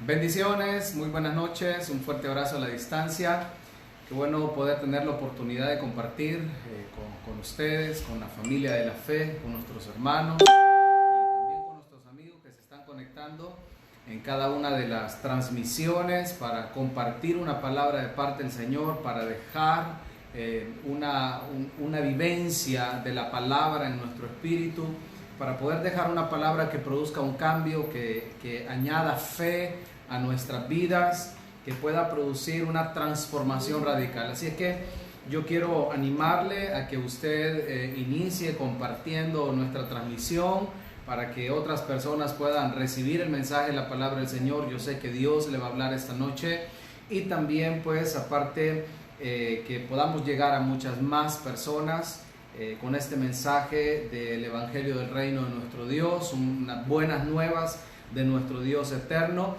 Bendiciones, muy buenas noches, un fuerte abrazo a la distancia. Qué bueno poder tener la oportunidad de compartir con ustedes, con la familia de la fe, con nuestros hermanos y también con nuestros amigos que se están conectando en cada una de las transmisiones para compartir una palabra de parte del Señor, para dejar una vivencia de la palabra en nuestro espíritu, para poder dejar una palabra que produzca un cambio, que añada fe a nuestras vidas, que pueda producir una transformación radical. Así es que yo quiero animarle a que usted inicie compartiendo nuestra transmisión para que otras personas puedan recibir el mensaje de la palabra del Señor. Yo sé que Dios le va a hablar esta noche y también pues aparte que podamos llegar a muchas más personas con este mensaje del Evangelio del Reino de nuestro Dios, unas buenas nuevas de nuestro Dios eterno.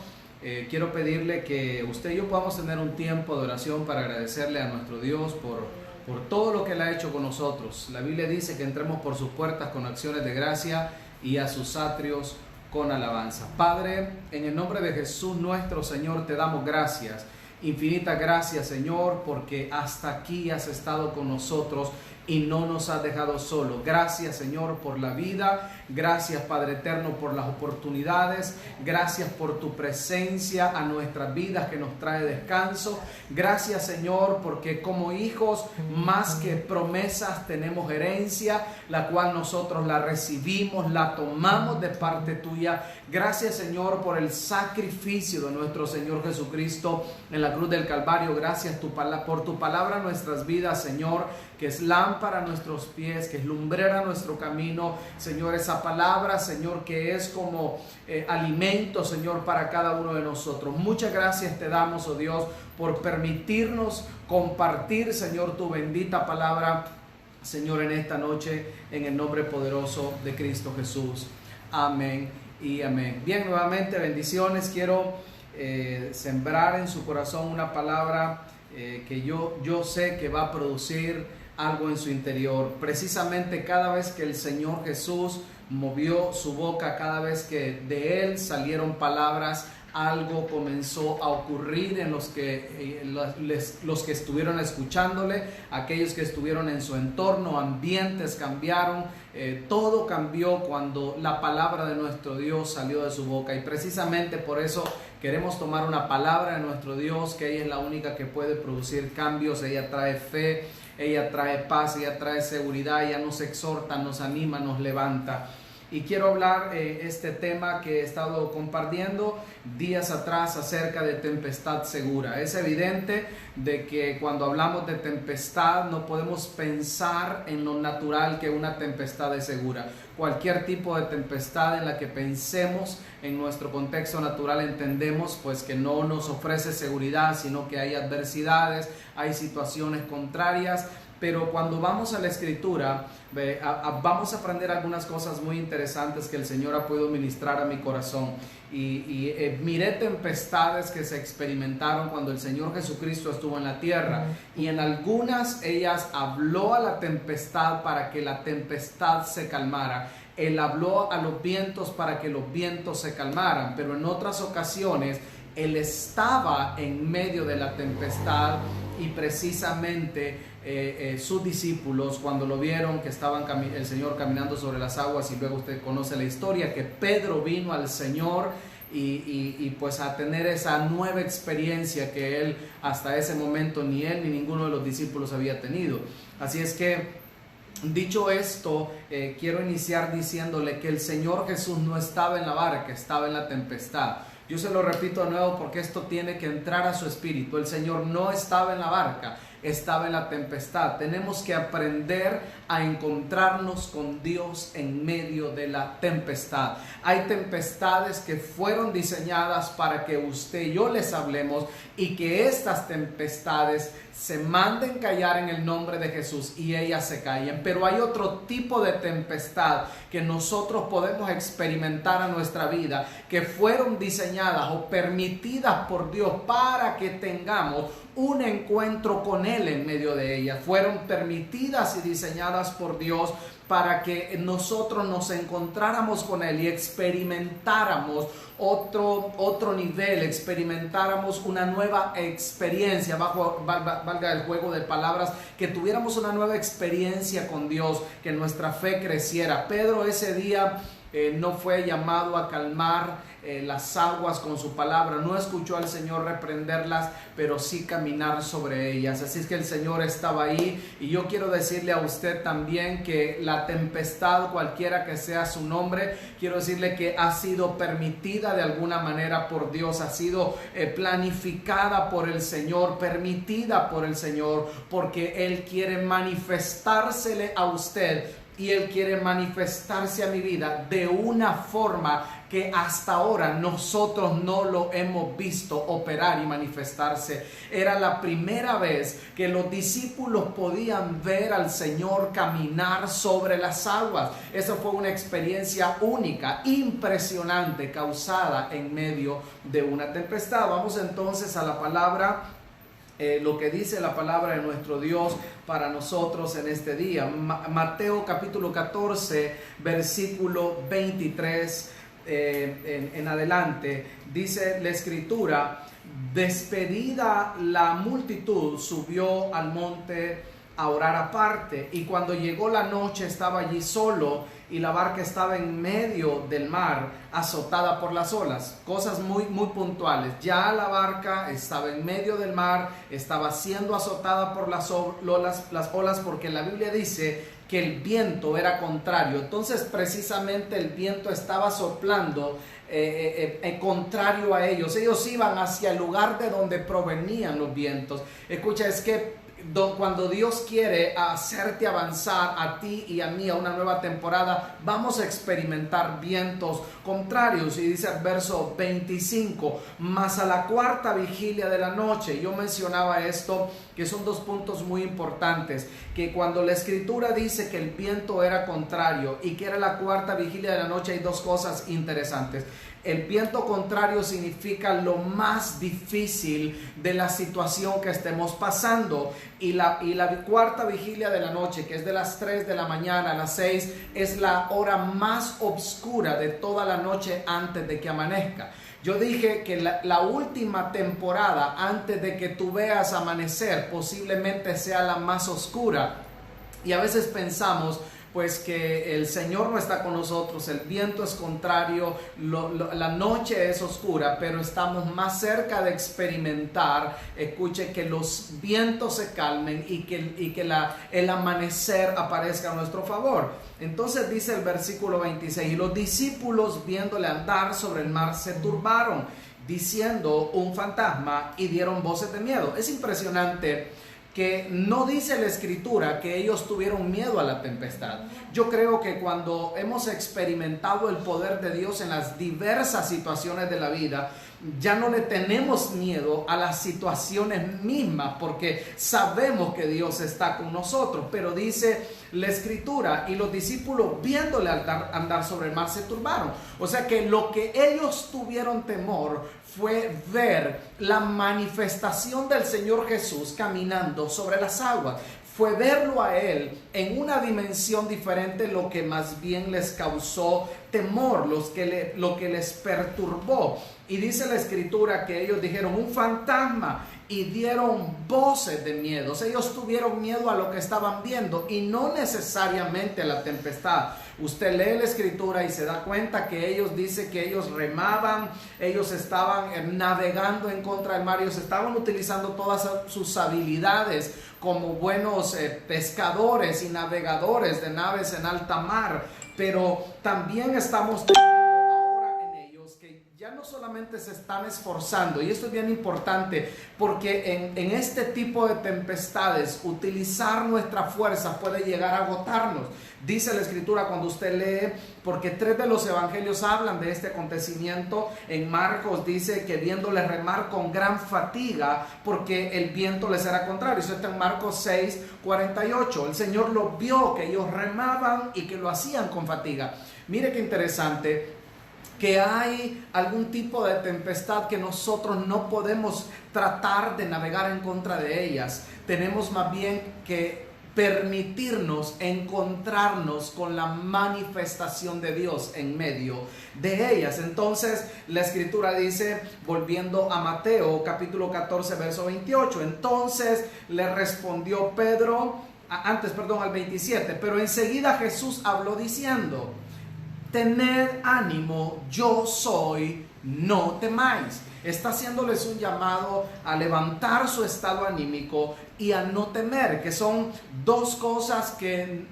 Quiero pedirle que usted y yo podamos tener un tiempo de oración para agradecerle a nuestro Dios por todo lo que Él ha hecho con nosotros. La Biblia dice que entremos por sus puertas con acciones de gracia y a sus atrios con alabanza. Padre, en el nombre de Jesús nuestro Señor, te damos gracias. Infinitas gracias, Señor, porque hasta aquí has estado con nosotros y no nos has dejado solo. Gracias, Señor, por la vida. Gracias, Padre eterno, por las oportunidades. Gracias por tu presencia a nuestras vidas que nos trae descanso. Gracias, Señor, porque como hijos, más que promesas, tenemos herencia, la cual nosotros la recibimos, la tomamos de parte tuya. Gracias, Señor, por el sacrificio de nuestro Señor Jesucristo en la cruz del Calvario. Gracias por tu palabra en nuestras vidas, Señor, que es lámpara a nuestros pies, que es lumbrera a nuestro camino. Señor, esa palabra, Señor, que es como alimento, Señor, para cada uno de nosotros. Muchas gracias te damos, oh Dios, por permitirnos compartir, Señor, tu bendita palabra, Señor, en esta noche, en el nombre poderoso de Cristo Jesús. Amén y amén. Bien, nuevamente, bendiciones. Quiero sembrar en su corazón una palabra que yo sé que va a producir algo en su interior. Precisamente cada vez que el Señor Jesús movió su boca, cada vez que de Él salieron palabras, algo comenzó a ocurrir en los que estuvieron escuchándole, aquellos que estuvieron en su entorno, ambientes cambiaron, todo cambió cuando la palabra de nuestro Dios salió de su boca. Y precisamente por eso queremos tomar una palabra de nuestro Dios, que ella es la única que puede producir cambios. Ella trae fe, ella trae paz, ella trae seguridad, ella nos exhorta, nos anima, nos levanta. Y quiero hablar este tema que he estado compartiendo días atrás acerca de tempestad segura. Es evidente de que cuando hablamos de tempestad no podemos pensar en lo natural que una tempestad es segura. Cualquier tipo de tempestad en la que pensemos en nuestro contexto natural entendemos pues que no nos ofrece seguridad, sino que hay adversidades, hay situaciones contrarias. Pero cuando vamos a la Escritura, vamos a aprender algunas cosas muy interesantes que el Señor ha podido ministrar a mi corazón. Y miré tempestades que se experimentaron cuando el Señor Jesucristo estuvo en la tierra. Y en algunas ellas habló a la tempestad para que la tempestad se calmara. Él habló a los vientos para que los vientos se calmaran. Pero en otras ocasiones Él estaba en medio de la tempestad y precisamente sus discípulos, cuando lo vieron que estaban el Señor caminando sobre las aguas, y luego usted conoce la historia que Pedro vino al Señor y pues a tener esa nueva experiencia que él hasta ese momento ni él ni ninguno de los discípulos había tenido. Así es que, dicho esto, quiero iniciar diciéndole que el Señor Jesús no estaba en la barca, estaba en la tempestad. Yo se lo repito de nuevo porque esto tiene que entrar a su espíritu. El Señor no estaba en la barca, estaba en la tempestad. Tenemos que aprender a encontrarnos con Dios en medio de la tempestad. Hay tempestades que fueron diseñadas para que usted y yo les hablemos y que estas tempestades se manden callar en el nombre de Jesús y ellas se callen. Pero hay otro tipo de tempestad que nosotros podemos experimentar en nuestra vida, que fueron diseñadas o permitidas por Dios para que tengamos un encuentro con Él en medio de ellas. Fueron permitidas y diseñadas por Dios para que nosotros nos encontráramos con Él y experimentáramos otro nivel, experimentáramos una nueva experiencia, valga el juego de palabras, que tuviéramos una nueva experiencia con Dios, que nuestra fe creciera. Pedro ese día no fue llamado a calmar las aguas con su palabra, no escuchó al Señor reprenderlas, pero sí caminar sobre ellas. Así es que el Señor estaba ahí, y yo quiero decirle a usted también que la tempestad, cualquiera que sea su nombre, quiero decirle que ha sido permitida de alguna manera por Dios, ha sido planificada por el Señor, permitida por el Señor, porque Él quiere manifestársele a usted. Y Él quiere manifestarse a mi vida de una forma que hasta ahora nosotros no lo hemos visto operar y manifestarse. Era la primera vez que los discípulos podían ver al Señor caminar sobre las aguas. Esa fue una experiencia única, impresionante, causada en medio de una tempestad. Vamos entonces a la palabra. Lo que dice la palabra de nuestro Dios para nosotros en este día. Mateo capítulo 14, versículo 23 en adelante, dice la escritura: despedida la multitud, subió al monte a orar aparte, y cuando llegó la noche estaba allí solo, y la barca estaba en medio del mar, azotada por las olas. Cosas muy puntuales. Ya la barca estaba en medio del mar, estaba siendo azotada por las olas, porque la Biblia dice que el viento era contrario. Entonces precisamente el viento estaba soplando contrario a ellos. Ellos iban hacia el lugar de donde provenían los vientos. Escucha, es que cuando Dios quiere hacerte avanzar a ti y a mí a una nueva temporada, vamos a experimentar vientos contrarios. Y dice el verso 25: mas a la cuarta vigilia de la noche. Yo mencionaba esto, que son dos puntos muy importantes, que cuando la escritura dice que el viento era contrario y que era la cuarta vigilia de la noche, hay dos cosas interesantes. El viento contrario significa lo más difícil de la situación que estemos pasando, y la cuarta vigilia de la noche, que es de las 3 de la mañana a las 6, es la hora más oscura de toda la noche antes de que amanezca. Yo dije que la última temporada antes de que tú veas amanecer posiblemente sea la más oscura, y a veces pensamos pues que el Señor no está con nosotros, el viento es contrario, la noche es oscura, pero estamos más cerca de experimentar, escuche, que los vientos se calmen y que el amanecer aparezca a nuestro favor. Entonces dice el versículo 26: y los discípulos, viéndole andar sobre el mar, se turbaron, diciendo: un fantasma, y dieron voces de miedo. Es impresionante que no dice la escritura que ellos tuvieron miedo a la tempestad. Yo creo que cuando hemos experimentado el poder de Dios en las diversas situaciones de la vida, ya no le tenemos miedo a las situaciones mismas, porque sabemos que Dios está con nosotros. Pero dice la escritura: y los discípulos, viéndole andar sobre el mar, se turbaron. O sea que lo que ellos tuvieron temor fue ver la manifestación del Señor Jesús caminando sobre las aguas. Fue verlo a Él en una dimensión diferente, lo que más bien les causó temor, lo que les perturbó. Y dice la escritura que ellos dijeron: un fantasma, y dieron voces de miedo. O sea, ellos tuvieron miedo a lo que estaban viendo y no necesariamente a la tempestad. Usted lee la escritura y se da cuenta que ellos, dice que ellos remaban, ellos estaban navegando en contra del mar, ellos estaban utilizando todas sus habilidades como buenos pescadores y navegadores de naves en alta mar. Pero también estamos ya no solamente se están esforzando, y esto es bien importante, porque en este tipo de tempestades utilizar nuestra fuerza puede llegar a agotarnos. Dice la escritura, cuando usted lee, porque 3 de los evangelios hablan de este acontecimiento. En Marcos dice que viéndole remar con gran fatiga, porque el viento les era contrario. Eso está en Marcos 6:48. El Señor lo vio, que ellos remaban y que lo hacían con fatiga. Mire qué interesante, que hay algún tipo de tempestad que nosotros no podemos tratar de navegar en contra de ellas. Tenemos más bien que permitirnos encontrarnos con la manifestación de Dios en medio de ellas. Entonces la escritura dice, volviendo a Mateo capítulo 14 verso 28, entonces le respondió Pedro, al 27, pero enseguida Jesús habló diciendo, tened ánimo, yo soy, no temáis. Está haciéndoles un llamado a levantar su estado anímico y a no temer, que son dos cosas que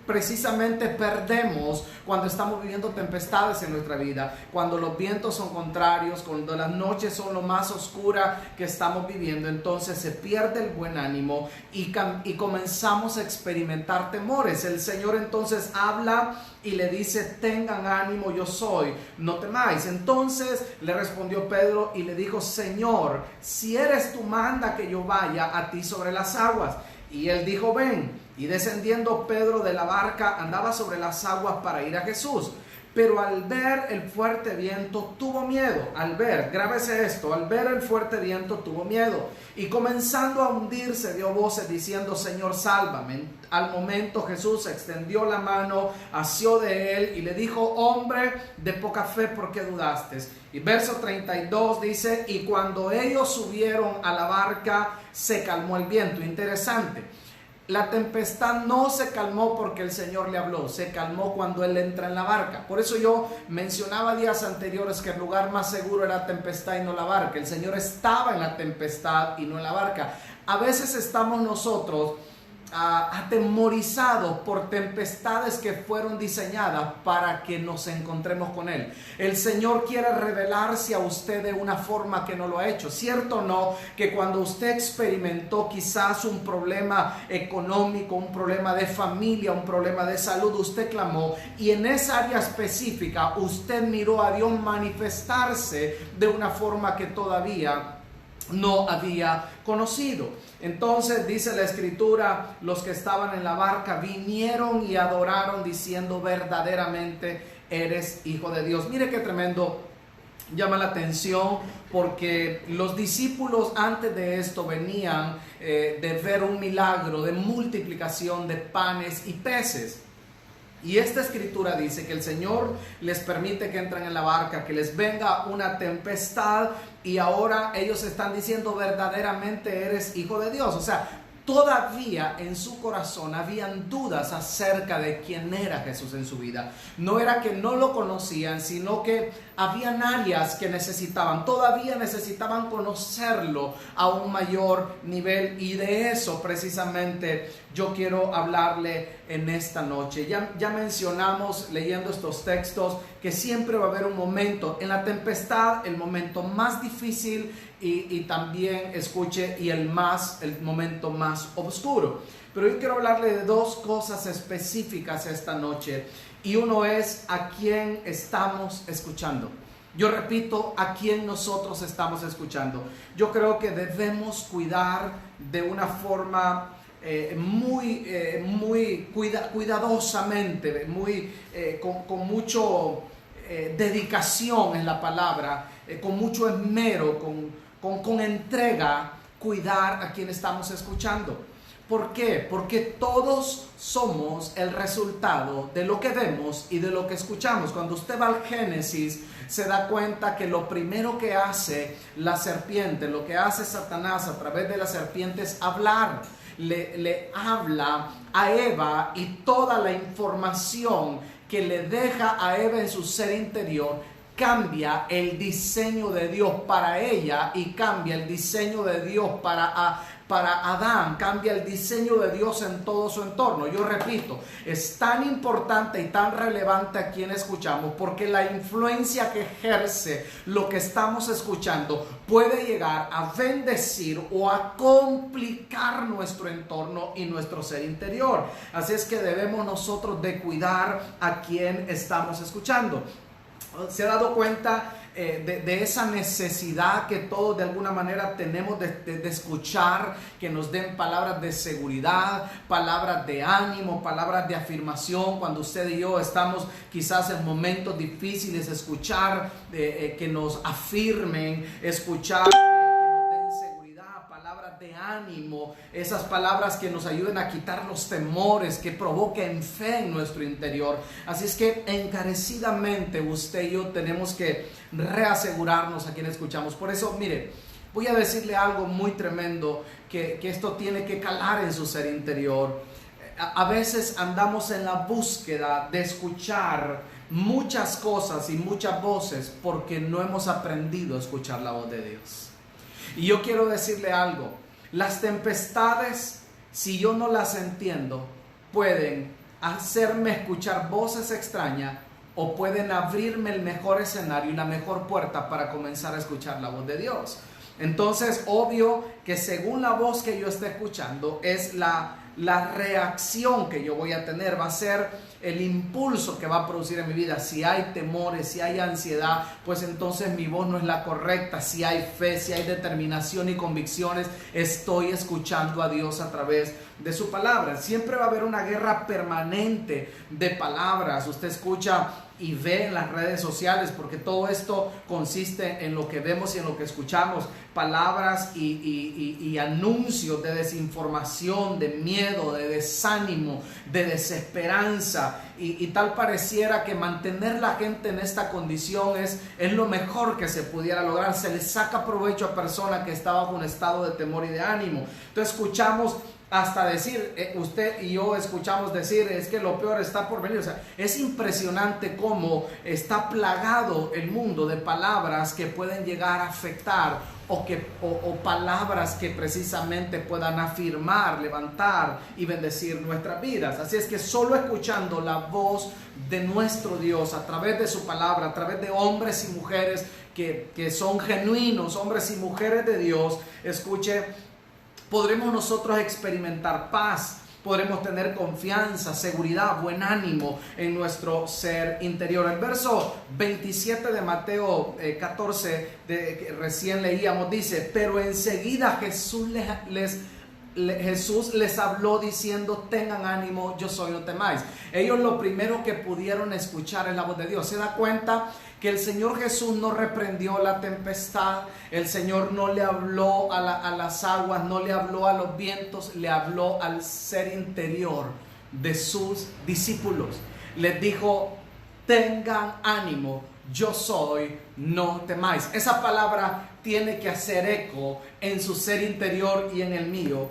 precisamente perdemos cuando estamos viviendo tempestades en nuestra vida, cuando los vientos son contrarios, cuando las noches son lo más oscuras que estamos viviendo. Entonces se pierde el buen ánimo y comenzamos a experimentar temores. El Señor entonces habla y le dice, tengan ánimo, yo soy, no temáis. Entonces le respondió Pedro y le dijo, Señor, si eres tú, manda que yo vaya a ti sobre las aguas. Y él dijo, ven. Y descendiendo Pedro de la barca, andaba sobre las aguas para ir a Jesús. Pero al ver el fuerte viento, tuvo miedo. Grábese esto, al ver el fuerte viento, tuvo miedo. Y comenzando a hundirse, dio voces diciendo, Señor, sálvame. Al momento Jesús extendió la mano, asió de él y le dijo, hombre de poca fe, ¿por qué dudaste? Y verso 32 dice, y cuando ellos subieron a la barca, se calmó el viento. Interesante. La tempestad no se calmó porque el Señor le habló, se calmó cuando Él entra en la barca. Por eso yo mencionaba días anteriores que el lugar más seguro era la tempestad y no la barca. El Señor estaba en la tempestad y no en la barca. A veces estamos nosotros atemorizados por tempestades que fueron diseñadas para que nos encontremos con Él. El Señor quiere revelarse a usted de una forma que no lo ha hecho. ¿Cierto o no? Que cuando usted experimentó quizás un problema económico, un problema de familia, un problema de salud, usted clamó y en esa área específica usted miró a Dios manifestarse de una forma que todavía no había conocido. Entonces dice la escritura, los que estaban en la barca vinieron y adoraron diciendo, verdaderamente eres hijo de Dios. Mire qué tremendo, llama la atención porque los discípulos antes de esto venían de ver un milagro de multiplicación de panes y peces. Y esta escritura dice que el Señor les permite que entren en la barca, que les venga una tempestad y ahora ellos están diciendo verdaderamente eres hijo de Dios. O sea, todavía en su corazón habían dudas acerca de quién era Jesús en su vida. No era que no lo conocían, sino que habían áreas que todavía necesitaban conocerlo a un mayor nivel. Y de eso precisamente yo quiero hablarle en esta noche. Ya mencionamos leyendo estos textos que siempre va a haber un momento en la tempestad, el momento más difícil y también escuche y el momento más oscuro. Pero yo quiero hablarle de dos cosas específicas esta noche y uno es a quién estamos escuchando. Yo repito, a quién nosotros estamos escuchando. Yo creo que debemos cuidar de una forma muy cuidadosamente, con mucho dedicación en la palabra, con mucho esmero, con entrega, cuidar a quien estamos escuchando. ¿Por qué? Porque todos somos el resultado de lo que vemos y de lo que escuchamos. Cuando usted va al Génesis, se da cuenta que lo primero que hace la serpiente, lo que hace Satanás a través de la serpiente es hablar. Le habla a Eva y toda la información que le deja a Eva en su ser interior cambia el diseño de Dios para ella y cambia el diseño de Dios para Adán, cambia el diseño de Dios en todo su entorno. Yo repito, es tan importante y tan relevante a quien escuchamos porque la influencia que ejerce lo que estamos escuchando puede llegar a bendecir o a complicar nuestro entorno y nuestro ser interior. Así es que debemos nosotros de cuidar a quien estamos escuchando. ¿Se ha dado cuenta de esa necesidad que todos de alguna manera tenemos de escuchar, que nos den palabras de seguridad, palabras de ánimo, palabras de afirmación? Cuando usted y yo estamos quizás en momentos difíciles, escuchar que nos afirmen, escuchar que nos den seguridad, palabras palabras de ánimo, esas palabras que nos ayuden a quitar los temores, que provoquen fe en nuestro interior. Así es que encarecidamente usted y yo tenemos que reasegurarnos a quien escuchamos. Por eso, mire, voy a decirle algo muy tremendo, que esto tiene que calar en su ser interior. A veces andamos en la búsqueda de escuchar muchas cosas y muchas voces porque no hemos aprendido a escuchar la voz de Dios. Y yo quiero decirle algo: las tempestades, si yo no las entiendo, pueden hacerme escuchar voces extrañas o pueden abrirme el mejor escenario y la mejor puerta para comenzar a escuchar la voz de Dios. Entonces, obvio que según la voz que yo esté escuchando es la reacción que yo voy a tener, va a ser el impulso que va a producir en mi vida. Si hay temores, si hay ansiedad, pues entonces mi voz no es la correcta. Si hay fe, si hay determinación y convicciones, estoy escuchando a Dios a través de su palabra. Siempre va a haber una guerra permanente de palabras. Usted escucha y ve en las redes sociales, porque todo esto consiste en lo que vemos y en lo que escuchamos, palabras y anuncios de desinformación, de miedo, de desánimo, de desesperanza, y tal pareciera que mantener la gente en esta condición es lo mejor que se pudiera lograr. Se le saca provecho a personas que están bajo un estado de temor y de ánimo. Entonces escuchamos hasta decir, usted y yo escuchamos decir, es que lo peor está por venir. O sea, es impresionante cómo está plagado el mundo de palabras que pueden llegar a afectar o palabras que precisamente puedan afirmar, levantar y bendecir nuestras vidas. Así es que solo escuchando la voz de nuestro Dios a través de su palabra, a través de hombres y mujeres que son genuinos, hombres y mujeres de Dios, escuche, podremos nosotros experimentar paz, podremos tener confianza, seguridad, buen ánimo en nuestro ser interior. El verso 27 de Mateo 14, que recién leíamos, dice: pero enseguida Jesús les habló diciendo: tengan ánimo, yo soy, no temáis. Ellos lo primero que pudieron escuchar es la voz de Dios. ¿Se da cuenta que el Señor Jesús no reprendió la tempestad? El Señor no le habló a las aguas, no le habló a los vientos, le habló al ser interior de sus discípulos. Les dijo: tengan ánimo, yo soy, no temáis. Esa palabra tiene que hacer eco en su ser interior y en el mío.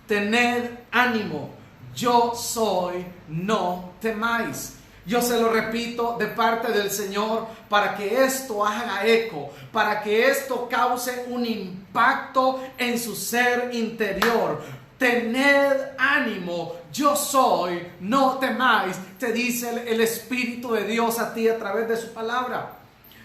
Tened ánimo, yo soy, no temáis. Yo se lo repito de parte del Señor para que esto haga eco, para que esto cause un impacto en su ser interior. Tened ánimo, yo soy, no temáis, te dice el Espíritu de Dios a ti a través de su palabra.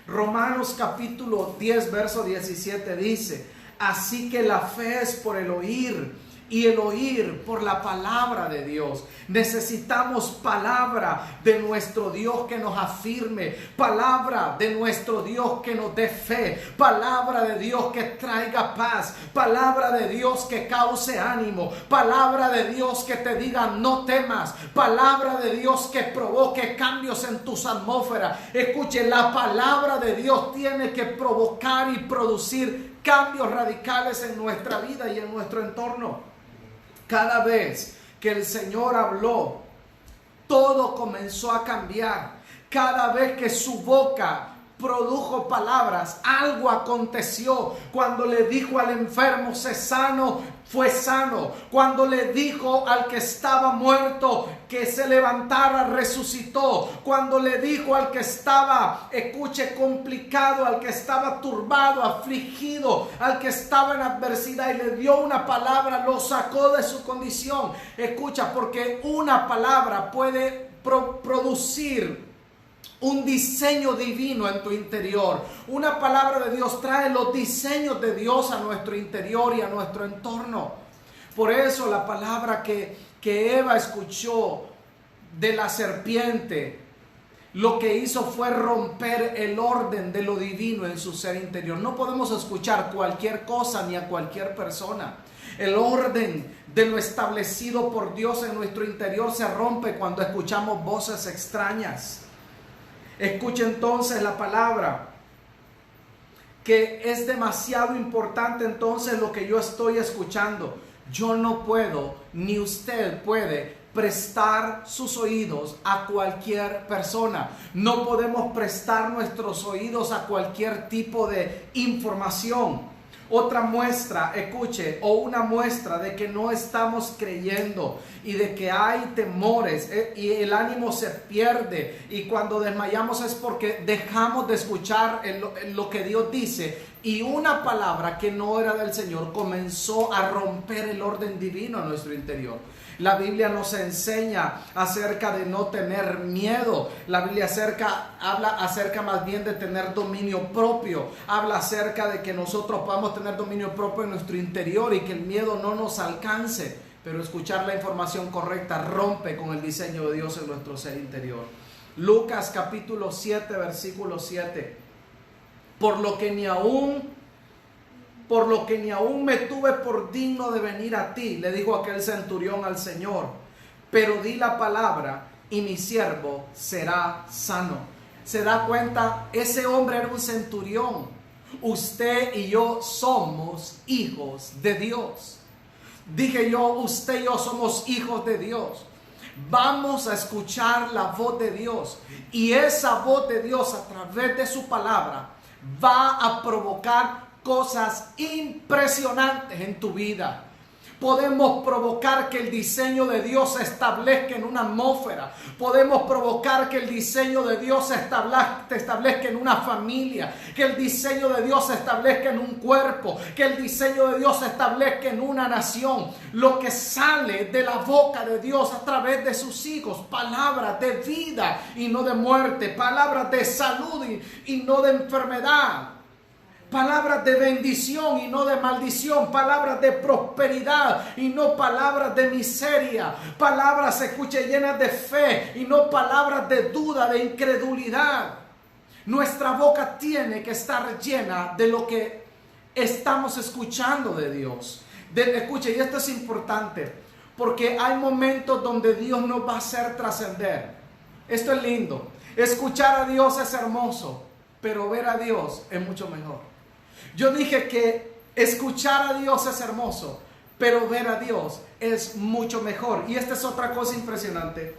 Romanos capítulo 10, verso 17 dice: así que la fe es por el oír, y el oír por la palabra de Dios. Necesitamos palabra de nuestro Dios que nos afirme, palabra de nuestro Dios que nos dé fe, palabra de Dios que traiga paz, palabra de Dios que cause ánimo, palabra de Dios que te diga no temas, palabra de Dios que provoque cambios en tus atmósferas. Escuche, la palabra de Dios tiene que provocar y producir cambios radicales en nuestra vida y en nuestro entorno. Cada vez que el Señor habló, todo comenzó a cambiar. Cada vez que su boca produjo palabras, algo aconteció. Cuando le dijo al enfermo: sé sano, fue sano. Cuando le dijo al que estaba muerto que se levantara, resucitó. Cuando le dijo al que estaba, escuche, complicado, al que estaba turbado, afligido, al que estaba en adversidad, y le dio una palabra, lo sacó de su condición. Escucha, porque una palabra puede producir un diseño divino en tu interior. Una palabra de Dios trae los diseños de Dios a nuestro interior y a nuestro entorno. Por eso la palabra que Eva escuchó de la serpiente, lo que hizo fue romper el orden de lo divino en su ser interior. No podemos escuchar cualquier cosa ni a cualquier persona. El orden de lo establecido por Dios en nuestro interior se rompe cuando escuchamos voces extrañas. Escuche entonces la palabra. que es demasiado importante entonces lo que yo estoy escuchando. Yo no puedo, ni usted puede prestar sus oídos a cualquier persona. No podemos prestar nuestros oídos a cualquier tipo de información. Otra muestra, escuche, o una muestra de que no estamos creyendo y de que hay temores y el ánimo se pierde, y cuando desmayamos es porque dejamos de escuchar lo que Dios dice, y una palabra que no era del Señor comenzó a romper el orden divino en nuestro interior. La Biblia nos enseña acerca de no tener miedo. La Biblia habla acerca más bien de tener dominio propio. Habla acerca de que nosotros podamos tener dominio propio en nuestro interior y que el miedo no nos alcance. Pero escuchar la información correcta rompe con el diseño de Dios en nuestro ser interior. Lucas capítulo 7, versículo 7. Por lo que ni aún me tuve por digno de venir a ti, le dijo aquel centurión al Señor, pero di la palabra y mi siervo será sano. ¿Se da cuenta? Ese hombre era un centurión. Usted y yo somos hijos de Dios. Dije yo, usted y yo somos hijos de Dios. Vamos a escuchar la voz de Dios, y esa voz de Dios a través de su palabra va a provocar cosas impresionantes en tu vida. Podemos provocar que el diseño de Dios se establezca en una atmósfera. Podemos provocar que el diseño de Dios se establezca en una familia. Que el diseño de Dios se establezca en un cuerpo. Que el diseño de Dios se establezca en una nación. Lo que sale de la boca de Dios a través de sus hijos. Palabras de vida y no de muerte. Palabras de salud y no de enfermedad. Palabras de bendición y no de maldición. Palabras de prosperidad y no palabras de miseria. Palabras, escuche, llenas de fe y no palabras de duda, de incredulidad. Nuestra boca tiene que estar llena de lo que estamos escuchando de Dios. Escuche, y esto es importante, porque hay momentos donde Dios nos va a hacer trascender. Esto es lindo. Escuchar a Dios es hermoso, pero ver a Dios es mucho mejor. Yo dije que escuchar a Dios es hermoso, pero ver a Dios es mucho mejor. Y esta es otra cosa impresionante,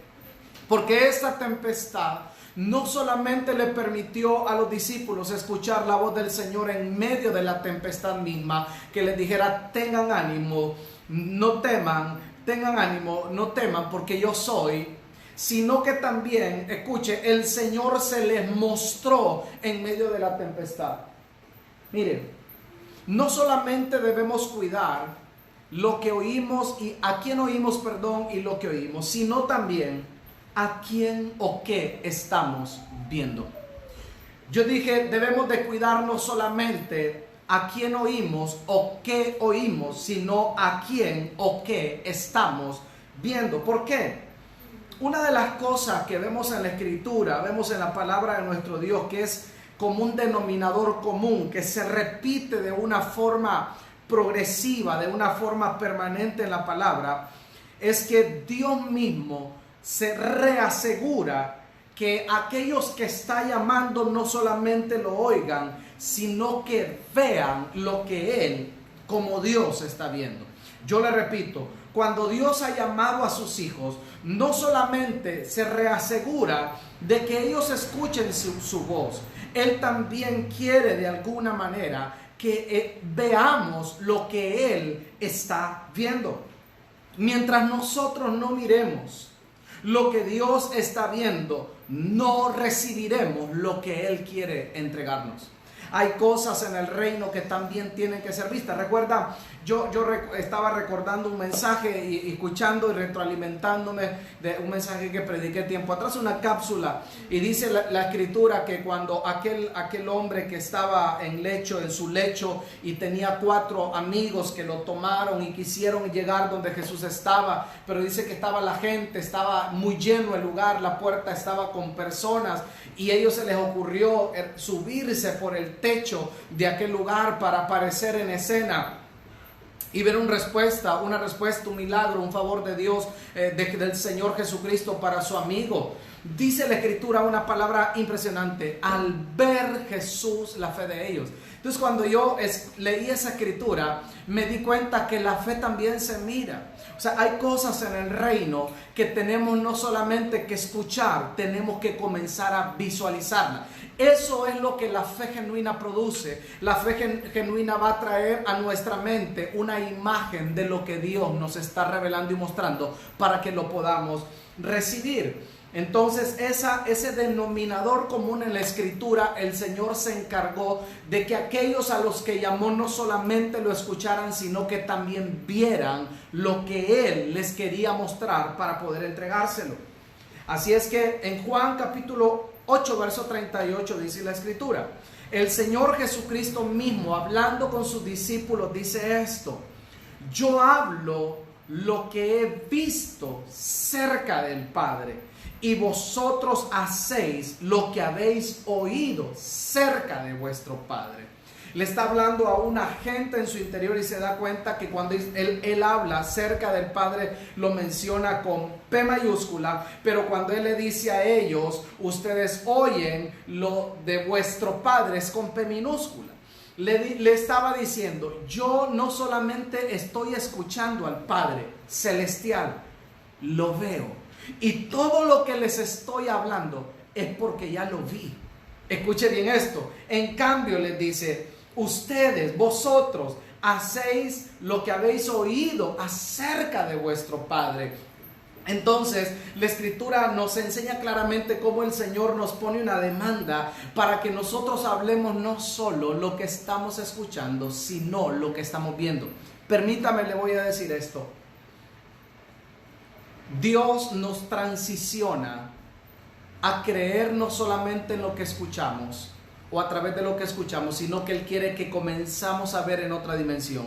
porque esta tempestad no solamente le permitió a los discípulos escuchar la voz del Señor en medio de la tempestad misma, que les dijera: tengan ánimo, no teman, tengan ánimo, no teman, porque yo soy. Sino que también, escuche, el Señor se les mostró en medio de la tempestad. Miren, no solamente debemos cuidar lo que oímos y a quién oímos, y lo que oímos, sino también a quién o qué estamos viendo. Yo dije, debemos de cuidar no solamente a quién oímos o qué oímos, sino a quién o qué estamos viendo. ¿Por qué? Una de las cosas que vemos en la Escritura, vemos en la palabra de nuestro Dios, que es como un denominador común, que se repite de una forma progresiva, de una forma permanente en la palabra, es que Dios mismo se reasegura que aquellos que está llamando no solamente lo oigan, sino que vean lo que Él, como Dios, está viendo. Yo le repito, cuando Dios ha llamado a sus hijos, no solamente se reasegura de que ellos escuchen su voz, Él también quiere de alguna manera que veamos lo que Él está viendo. Mientras nosotros no miremos lo que Dios está viendo, no recibiremos lo que Él quiere entregarnos. Hay cosas en el reino que también tienen que ser vistas. Recuerda, yo estaba recordando un mensaje y escuchando y retroalimentándome de un mensaje que prediqué tiempo atrás, una cápsula, y dice la escritura que cuando aquel hombre que estaba en su lecho y tenía 4 amigos que lo tomaron y quisieron llegar donde Jesús estaba, pero dice que la gente estaba muy lleno el lugar, la puerta estaba con personas, y a ellos se les ocurrió subirse por el techo de aquel lugar para aparecer en escena y ver una respuesta, un milagro, un favor de Dios, del Señor Jesucristo para su amigo. Dice la Escritura una palabra impresionante: al ver Jesús la fe de ellos. Entonces cuando yo leí esa Escritura, me di cuenta que la fe también se mira. O sea, hay cosas en el reino que tenemos no solamente que escuchar, tenemos que comenzar a visualizarla. Eso es lo que la fe genuina produce. La fe genuina va a traer a nuestra mente una imagen de lo que Dios nos está revelando y mostrando para que lo podamos recibir. Entonces ese denominador común en la Escritura, el Señor se encargó de que aquellos a los que llamó no solamente lo escucharan, sino que también vieran lo que Él les quería mostrar para poder entregárselo. Así es que en Juan capítulo 8, verso 38 dice la Escritura: el Señor Jesucristo mismo, hablando con sus discípulos, dice esto: yo hablo lo que he visto cerca del Padre, y vosotros hacéis lo que habéis oído cerca de vuestro Padre. Le está hablando a una gente en su interior y se da cuenta que cuando él habla cerca del Padre lo menciona con P mayúscula, pero cuando Él le dice a ellos, ustedes oyen lo de vuestro Padre, es con P minúscula. Le estaba diciendo: yo no solamente estoy escuchando al Padre Celestial, lo veo. Y todo lo que les estoy hablando es porque ya lo vi. Escuche bien esto. En cambio les dice: ustedes, vosotros, hacéis lo que habéis oído acerca de vuestro Padre. Entonces, la Escritura nos enseña claramente cómo el Señor nos pone una demanda para que nosotros hablemos no solo lo que estamos escuchando, sino lo que estamos viendo. Permítame, le voy a decir esto. Dios nos transiciona a creer no solamente en lo que escuchamos o a través de lo que escuchamos, sino que Él quiere que comenzamos a ver en otra dimensión.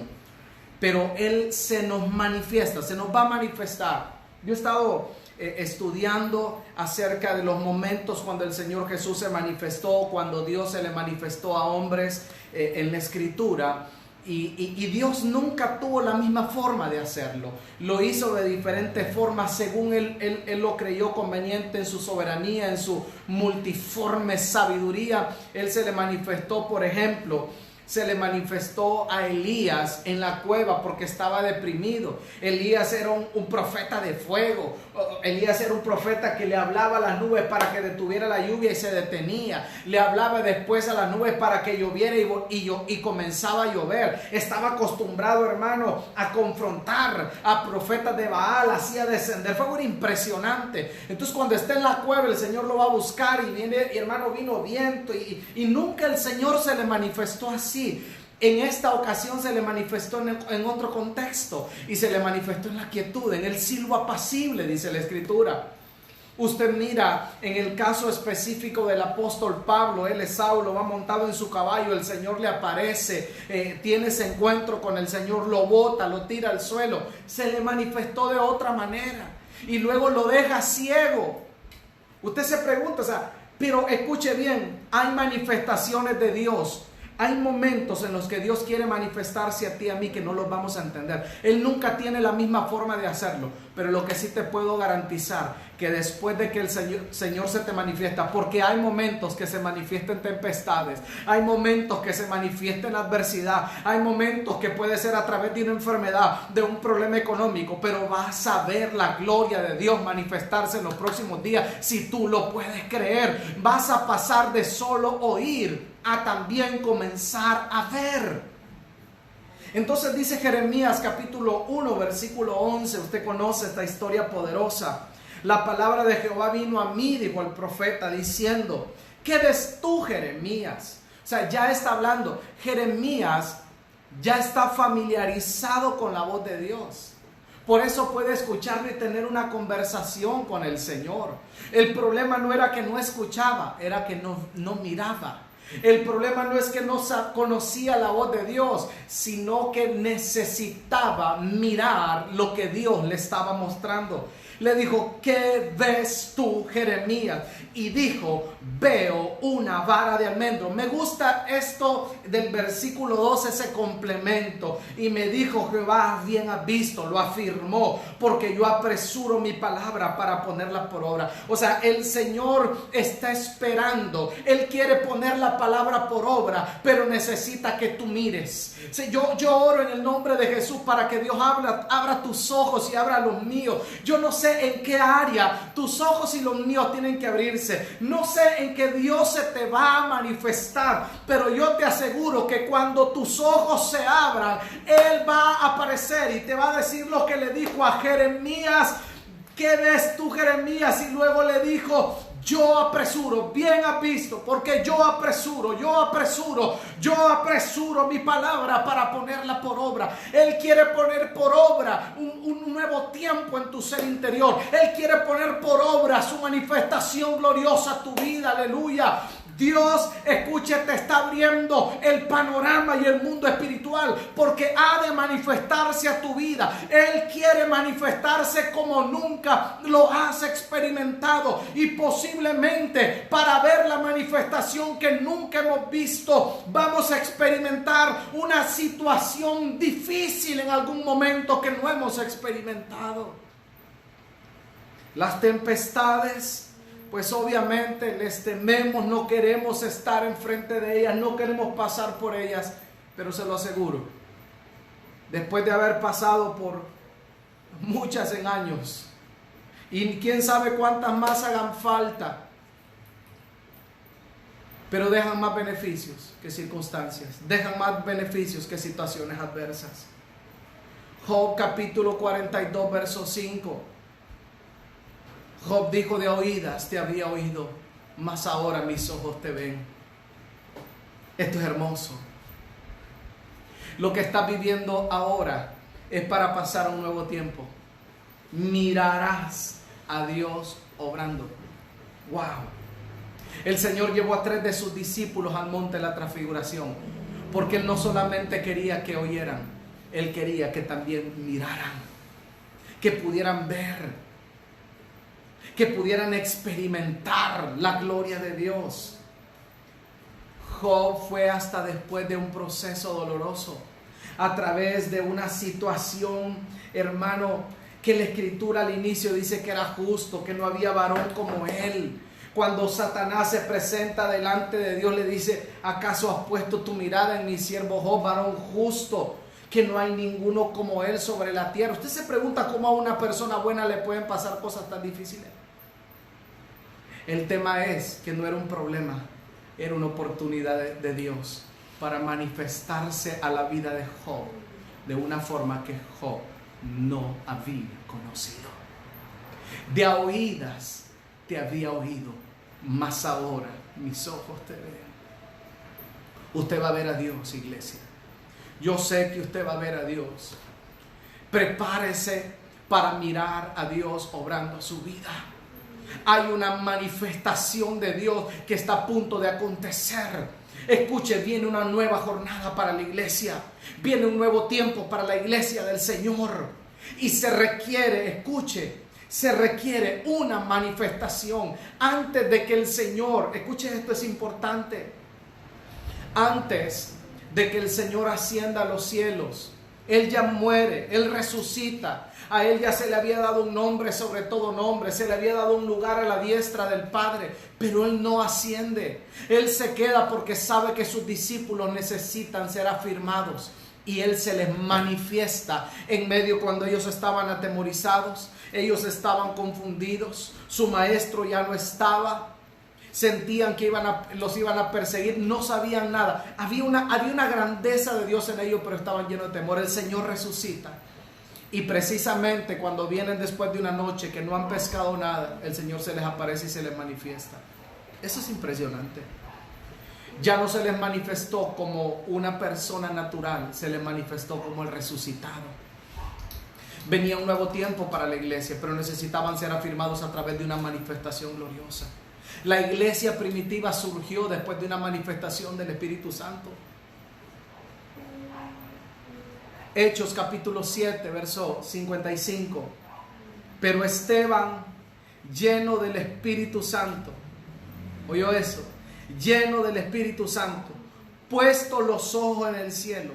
Pero Él se nos manifiesta, se nos va a manifestar. Yo he estado estudiando acerca de los momentos cuando el Señor Jesús se manifestó, cuando Dios se le manifestó a hombres en la Escritura. Y Dios nunca tuvo la misma forma de hacerlo. Lo hizo de diferentes formas según Él lo creyó conveniente en su soberanía, en su multiforme sabiduría. Él se le manifestó, por ejemplo, se le manifestó a Elías en la cueva porque estaba deprimido. Elías era un profeta de fuego. Elías era un profeta que le hablaba a las nubes para que detuviera la lluvia y se detenía. Le hablaba después a las nubes para que lloviera y comenzaba a llover. Estaba acostumbrado, hermano, a confrontar a profetas de Baal. Hacía descender fuego, era impresionante. Entonces cuando está en la cueva, el Señor lo va a buscar y viene, y hermano, vino viento y nunca el Señor se le manifestó así. En esta ocasión se le manifestó en otro contexto y se le manifestó en la quietud, en el silbo apacible, dice la Escritura. Usted mira en el caso específico del apóstol Pablo, él es Saulo, va montado en su caballo, el Señor le aparece, tiene ese encuentro con el Señor, lo bota, lo tira al suelo, se le manifestó de otra manera y luego lo deja ciego. Usted se pregunta, pero escuche bien, hay manifestaciones de Dios. Hay momentos en los que Dios quiere manifestarse a ti y a mí que no los vamos a entender. Él nunca tiene la misma forma de hacerlo. Pero lo que sí te puedo garantizar, que después de que el Señor se te manifiesta, porque hay momentos que se manifiestan en tempestades, hay momentos que se manifiesta en adversidad, hay momentos que puede ser a través de una enfermedad, de un problema económico, pero vas a ver la gloria de Dios manifestarse en los próximos días si tú lo puedes creer. Vas a pasar de solo oír a también comenzar a ver. Entonces dice Jeremías capítulo 1 versículo 11, usted conoce esta historia poderosa. La palabra de Jehová vino a mí, dijo el profeta, diciendo: ¿qué ves tú, Jeremías? O sea, ya está hablando. Jeremías ya está familiarizado con la voz de Dios. Por eso puede escucharlo y tener una conversación con el Señor. El problema no era que no escuchaba, era que no miraba. El problema no es que no conocía la voz de Dios, sino que necesitaba mirar lo que Dios le estaba mostrando. Le dijo, ¿qué ves tú, Jeremías? Y dijo, veo una vara de almendro. Me gusta esto del versículo 12, ese complemento. Y me dijo, Jehová, bien has visto, lo afirmó, porque yo apresuro mi palabra para ponerla por obra. O sea, el Señor está esperando. Él quiere poner la palabra por obra, pero necesita que tú mires. Yo oro en el nombre de Jesús para que Dios abra tus ojos y abra los míos. Yo no sé en qué área tus ojos y los míos tienen que abrirse. No sé en qué Dios se te va a manifestar, pero yo te aseguro que cuando tus ojos se abran, Él va a aparecer y te va a decir lo que le dijo a Jeremías. ¿Qué ves tú, Jeremías? Y luego le dijo, yo apresuro, bien has visto, porque yo apresuro mi palabra para ponerla por obra. Él quiere poner por obra un nuevo tiempo en tu ser interior. Él quiere poner por obra su manifestación gloriosa a tu vida, aleluya. Dios, escuche, te está abriendo el panorama y el mundo espiritual, porque ha de manifestarse a tu vida. Él quiere manifestarse como nunca lo has experimentado, y posiblemente para ver la manifestación que nunca hemos visto, vamos a experimentar una situación difícil en algún momento que no hemos experimentado. Las tempestades, pues obviamente les tememos, no queremos estar enfrente de ellas, no queremos pasar por ellas, pero se lo aseguro, después de haber pasado por muchas en años, y quién sabe cuántas más hagan falta, pero dejan más beneficios que circunstancias, dejan más beneficios que situaciones adversas. Job capítulo 42, verso 5. Job dijo, de oídas te había oído, mas ahora mis ojos te ven. Esto es hermoso. Lo que estás viviendo ahora es para pasar a un nuevo tiempo. Mirarás a Dios obrando. Wow. El Señor llevó a 3 de sus discípulos al monte de la transfiguración, porque Él no solamente quería que oyeran, Él quería que también miraran, que pudieran ver, que pudieran experimentar la gloria de Dios. Job fue hasta después de un proceso doloroso, a través de una situación, hermano, que la Escritura al inicio dice que era justo, que no había varón como él. Cuando Satanás se presenta delante de Dios, le dice, ¿acaso has puesto tu mirada en mi siervo Job, varón justo, que no hay ninguno como él sobre la tierra? Usted se pregunta cómo a una persona buena le pueden pasar cosas tan difíciles. El tema es que no era un problema, era una oportunidad de Dios para manifestarse a la vida de Job de una forma que Job no había conocido. De a oídas te había oído, mas ahora mis ojos te ven. Usted va a ver a Dios, iglesia. Yo sé que usted va a ver a Dios. Prepárese para mirar a Dios obrando su vida. Hay una manifestación de Dios que está a punto de acontecer. Escuche, viene una nueva jornada para la iglesia. Viene un nuevo tiempo para la iglesia del Señor. Y se requiere, escuche, se requiere una manifestación antes de que el Señor, escuche, esto es importante, antes de que el Señor ascienda a los cielos. Él ya muere, Él resucita. A Él ya se le había dado un nombre sobre todo nombre, se le había dado un lugar a la diestra del Padre, pero Él no asciende. Él se queda porque sabe que sus discípulos necesitan ser afirmados, y Él se les manifiesta en medio cuando ellos estaban atemorizados, ellos estaban confundidos, su maestro ya no estaba. Sentían que los iban a perseguir, no sabían nada. Había una grandeza de Dios en ellos, pero estaban llenos de temor. El Señor resucita. Y precisamente cuando vienen después de una noche que no han pescado nada, el Señor se les aparece y se les manifiesta. Eso es impresionante. Ya no se les manifestó como una persona natural, se les manifestó como el resucitado. Venía un nuevo tiempo para la iglesia, pero necesitaban ser afirmados a través de una manifestación gloriosa. La iglesia primitiva surgió después de una manifestación del Espíritu Santo. Hechos capítulo 7, verso 55. Pero Esteban, lleno del Espíritu Santo, ¿oyó eso? Lleno del Espíritu Santo, puesto los ojos en el cielo,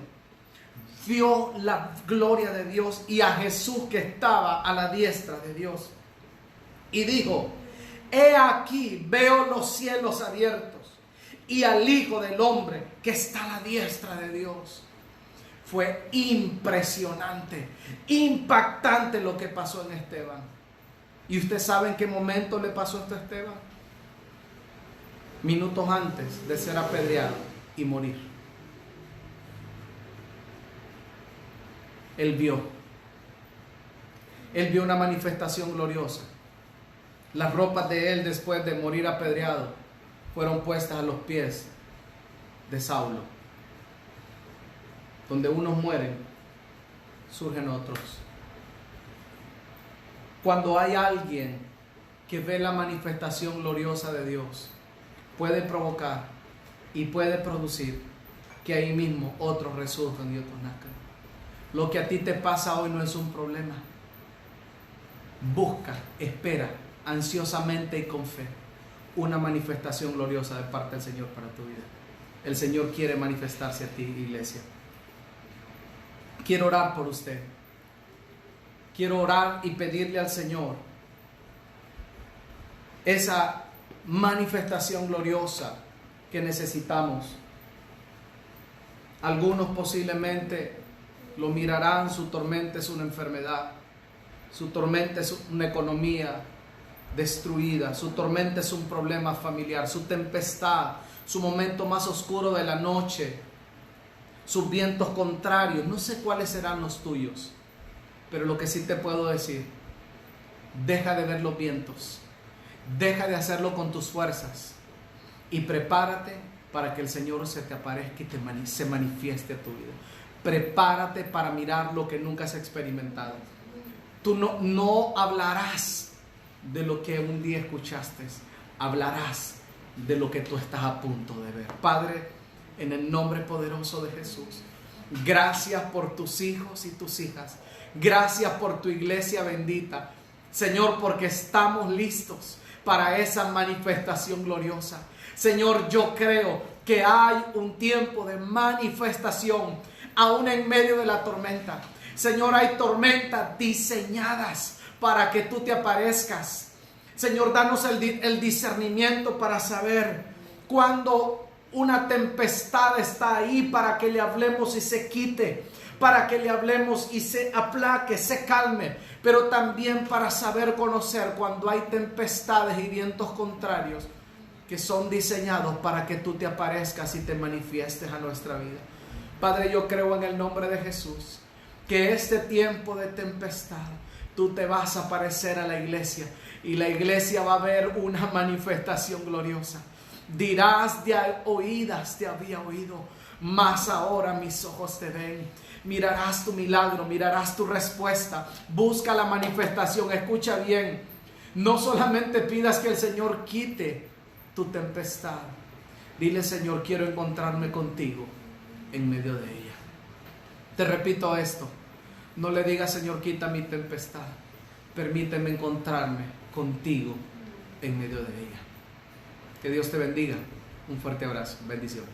vio la gloria de Dios y a Jesús que estaba a la diestra de Dios. Y dijo: he aquí, veo los cielos abiertos y al Hijo del Hombre que está a la diestra de Dios. Fue impresionante, impactante lo que pasó en Esteban. ¿Y usted sabe en qué momento le pasó esto a Esteban? Minutos antes de ser apedreado y morir. Él vio una manifestación gloriosa. Las ropas de él, después de morir apedreado, fueron puestas a los pies de Saulo. Donde unos mueren, surgen otros. Cuando hay alguien que ve la manifestación gloriosa de Dios, puede provocar y puede producir que ahí mismo otros resurjan y otros nazcan. Lo que a ti te pasa hoy no es un problema. Busca, espera ansiosamente y con fe una manifestación gloriosa de parte del Señor para tu vida. El Señor quiere manifestarse a ti, iglesia. Quiero orar por usted. Quiero orar y pedirle al Señor esa manifestación gloriosa que necesitamos. Algunos posiblemente lo mirarán, su tormenta es una enfermedad, su tormenta es una economía destruida, su tormenta es un problema familiar, su tempestad, su momento más oscuro de la noche, sus vientos contrarios. No sé cuáles serán los tuyos, pero lo que sí te puedo decir: deja de ver los vientos, deja de hacerlo con tus fuerzas y prepárate para que el Señor se te aparezca y se manifieste a tu vida. Prepárate para mirar lo que nunca has experimentado. Tú no hablarás de lo que un día escuchaste, hablarás de lo que tú estás a punto de ver. Padre, en el nombre poderoso de Jesús, gracias por tus hijos y tus hijas. Gracias por tu iglesia bendita. Señor, porque estamos listos para esa manifestación gloriosa. Señor, yo creo que hay un tiempo de manifestación aún en medio de la tormenta. Señor, hay tormentas diseñadas para que tú te aparezcas. Señor, danos el discernimiento para saber cuando una tempestad está ahí, para que le hablemos y se quite, para que le hablemos y se aplaque, se calme, pero también para saber conocer cuando hay tempestades y vientos contrarios que son diseñados para que tú te aparezcas y te manifiestes a nuestra vida. Padre, yo creo en el nombre de Jesús que este tiempo de tempestad tú te vas a aparecer a la iglesia y la iglesia va a ver una manifestación gloriosa. Dirás: de oídas te había oído, mas ahora mis ojos te ven. Mirarás tu milagro, mirarás tu respuesta. Busca la manifestación. Escucha bien, no solamente pidas que el Señor quite tu tempestad. Dile: Señor, quiero encontrarme contigo en medio de ella. Te repito esto: no le digas: Señor, quita mi tempestad. Permíteme encontrarme contigo en medio de ella. Que Dios te bendiga. Un fuerte abrazo. Bendiciones.